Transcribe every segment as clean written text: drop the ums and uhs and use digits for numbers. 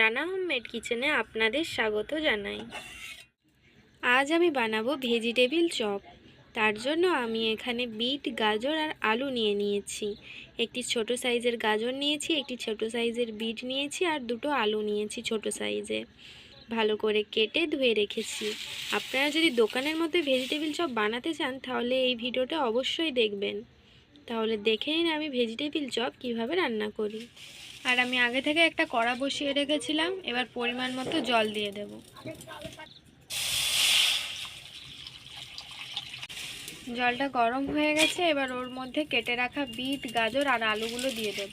Rana homemade কিচেনে আপনাদের স্বাগত জানাই। আজ আমি বানাবো ভেজিটেবিল চপ। তার জন্য আমি এখানে বিট, গাজর আর আলু নিয়ে নিয়েছি। একটি ছোট সাইজের গাজর নিয়েছি, একটি ছোট সাইজের বিট নিয়েছি আর দুটো আলু নিয়েছি ছোট সাইজে। ভালো করে কেটে ধুয়ে রেখেছি। আপনারা যদি দোকানের মধ্যে ভেজিটেবিল চপ বানাতে চান তাহলে এই ভিডিওটা অবশ্যই দেখবেন। তাহলে দেখে নিন আমি ভেজিটেবিল চপ কিভাবে রান্না করি। আর আমি আগে থেকে একটা কড়া বসিয়ে রেখেছিলাম। এবার পরিমাণ মতো জল দিয়ে দেব। জলটা গরম হয়ে গেছে। এবার ওর মধ্যে কেটে রাখা বিট, গাজর আর আলুগুলো দিয়ে দেব।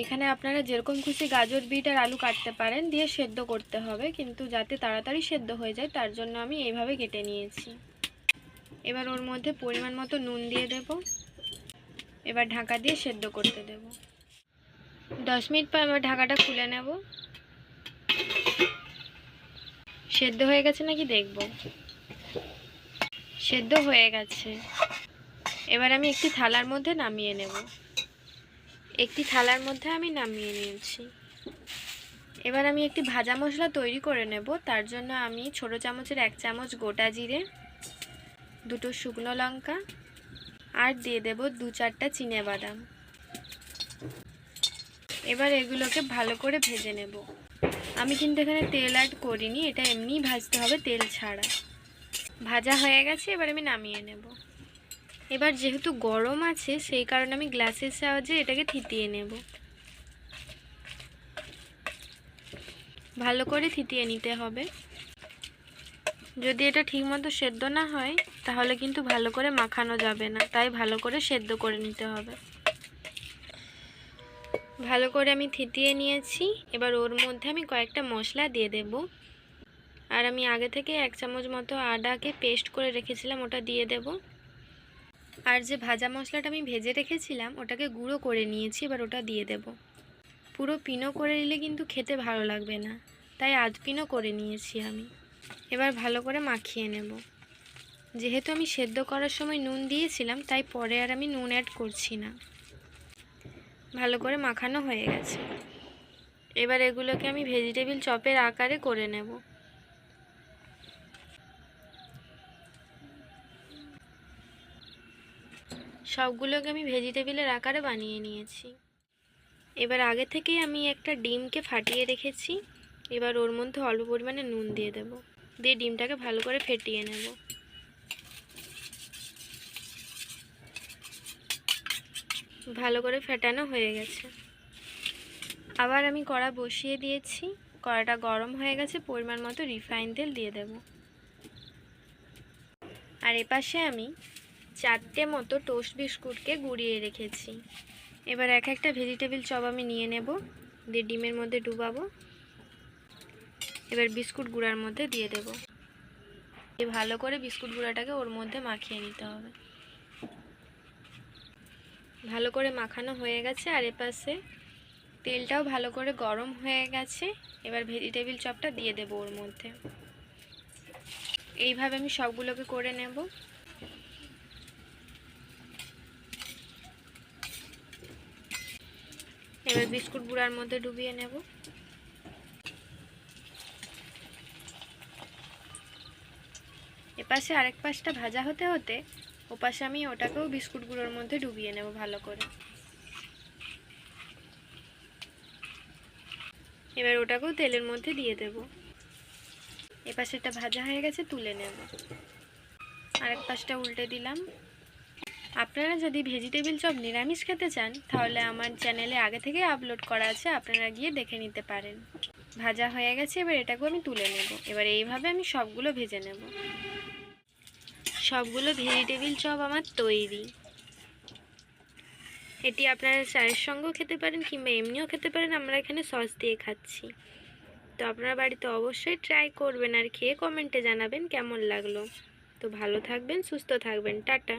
এখানে আপনারা যেরকম খুশি গাজর, বিট আর আলু কাটতে পারেন, দিয়ে সেদ্ধ করতে হবে, কিন্তু যাতে তাড়াতাড়ি সেদ্ধ হয়ে যায় তার জন্য আমি এইভাবে কেটে নিয়েছি। এবার ওর মধ্যে পরিমাণ মতো নুন দিয়ে দেব। এবার ঢাকা দিয়ে সেদ্ধ করতে দেব। 10 মিনিট পর এবার ঢাকাটা খুলে নেব। সেদ্ধ হয়ে গেছে নাকি দেখব। সেদ্ধ হয়ে গেছে। এবার আমি একটি থালার মধ্যে নামিয়ে নেব। একটি থালার মধ্যে আমি নামিয়ে নিয়েছি। এবার আমি একটি ভাজা মশলা তৈরি করে নেব। তার জন্য আমি ছোট চামচের 1 চামচ গোটা জিরে, দুটো শুকনো লঙ্কা আর দিয়ে দেব 2-4টা চিনেবাদাম। এবার এগুলোকে ভালো করে ভেজে নেব। আমি কিন্তু এখানে তেল অ্যাড করিনি, এটা এমনিই ভাজতে হবে তেল ছাড়া। ভাজা হয়ে গেছে, এবার আমি নামিয়ে নেব। এবার যেহেতু গরম আছে সেই কারণে আমি গ্লাসের সাহায্যে এটাকে থিতিয়ে নেব। ভালো করে থিতিয়ে নিতে হবে। যদি এটা ঠিকমতো সেদ্ধ না হয় তাহলে কিন্তু ভালো করে মাখানো যাবে না, তাই ভালো করে সেদ্ধ করে নিতে হবে। ভালো করে আমি থিতিয়ে নিয়েছি। এবার ওর মধ্যে আমি কয়েকটা মশলা দিয়ে দেব। আর আমি আগে থেকে 1 চামচ মতো আদাকে পেস্ট করে রেখেছিলাম, ওটা দিয়ে দেব। আর যে ভাজা মশলাটা আমি ভেজে রেখেছিলাম ওটাকে গুঁড়ো করে নিয়েছি, এবার ওটা দিয়ে দেব। পুরো পিনো করে নিলে কিন্তু খেতে ভালো লাগবে না, তাই আধ পিনো করে নিয়েছি আমি। এবার ভালো করে মাখিয়ে নেব। যেহেতু আমি সেদ্ধ করার সময় নুন দিয়েছিলাম তাই পরে আর আমি নুন অ্যাড করছি না। ভালো করে মাখানো হয়ে গেছে। এবার এগুলোকে আমি ভেজিটেবিল চপের আকারে করে নেব। সবগুলোকে আমি ভেজিটেবিলের আকারে বানিয়ে নিয়েছি। এবার আগে থেকেই আমি একটা ডিমকে ফাটিয়ে রেখেছি। এবার ওর মধ্যে অল্প পরিমাণে নুন দিয়ে দেব, দিয়ে ডিমটাকে ভালো করে ফেটিয়ে নেব। ভালো করে ফেটানো হয়ে গেছে। আবার আমি কড়া বসিয়ে দিয়েছি। কড়াটা গরম হয়ে গেছে, পরিমাণ মতো রিফাইন তেল দিয়ে দেব। আর এপাশে আমি 4টে মতো টোস্ট বিস্কুটকে গুঁড়িয়ে রেখেছি। এবার এক একটা ভেজিটেবিল চপ আমি নিয়ে নেব, দিয়ে ডিমের মধ্যে ডুবাবো। এবার বিস্কুট গুঁড়ার মধ্যে দিয়ে দেব। ভালো করে বিস্কুট গুঁড়াটাকে ওর মধ্যে মাখিয়ে নিতে হবে। ভালো করে মাখানো হয়ে গেছে। আর এপাশে তেলটাও ভালো করে গরম হয়ে গেছে। এবার ভেজিটেবিল চপটা দিয়ে দেব ওর মধ্যে। এইভাবে আমি সবগুলোকে করে নেব। এবার বিস্কুট গুঁড়ার মধ্যে ডুবিয়ে নেব। এপাশে আরেক পাশটা ভাজা হতে হতে ওপাশে আমি ওটাকেও বিস্কুট গুঁড়োর মধ্যে ডুবিয়ে নেব ভালো করে। এবার ওটাকেও তেলের মধ্যে দিয়ে দেব। এপাশেটা ভাজা হয়ে গেছে, তুলে নেব। আরেক পাশটা উল্টে দিলাম। আপনারা যদি ভেজিটেবিল চপ নিরামিষ খেতে চান তাহলে আমার চ্যানেলে আগে থেকে আপলোড করা আছে, আপনারা গিয়ে দেখে নিতে পারেন। ভাজা হয়ে গেছে, এবার এটাকেও আমি তুলে নেব। এবার এইভাবে আমি সবগুলো ভেজে নেব। সবগুলো ভেজিটেবিল চপ আমার তৈরি। এটি আপনারা চায়ের সঙ্গেও খেতে পারেন কিংবা এমনিও খেতে পারেন। আমরা এখানে সস দিয়ে খাচ্ছি। তো আপনারা বাড়িতে অবশ্যই ট্রাই করবেন আর খেয়ে কমেন্টে জানাবেন কেমন লাগলো। তো ভালো থাকবেন, সুস্থ থাকবেন, টাটা।